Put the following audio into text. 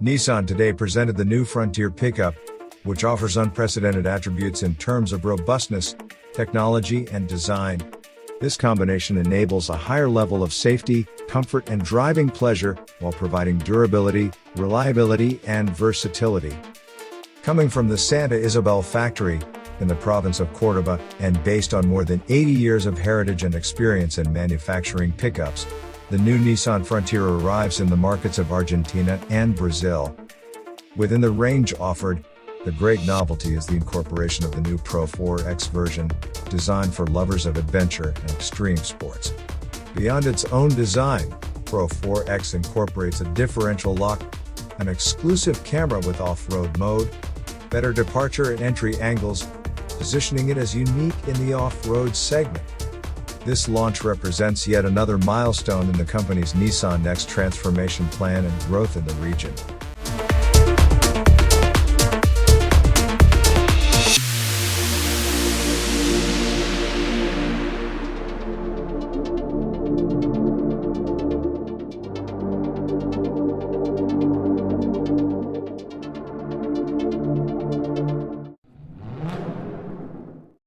Nissan today presented the new Frontier pickup, which offers unprecedented attributes in terms of robustness, technology, and design. This combination enables a higher level of safety, comfort, and driving pleasure, while providing durability, reliability, and versatility. Coming from the Santa Isabel Factory, in the province of Córdoba, and based on more than 80 years of heritage and experience in manufacturing pickups, the new Nissan Frontier arrives in the markets of Argentina and Brazil. Within the range offered, the great novelty is the incorporation of the new Pro 4X version, designed for lovers of adventure and extreme sports. Beyond its own design, Pro 4X incorporates a differential lock, an exclusive camera with off-road mode, better departure and entry angles, positioning it as unique in the off-road segment. This launch represents yet another milestone in the company's Nissan Next transformation plan and growth in the region.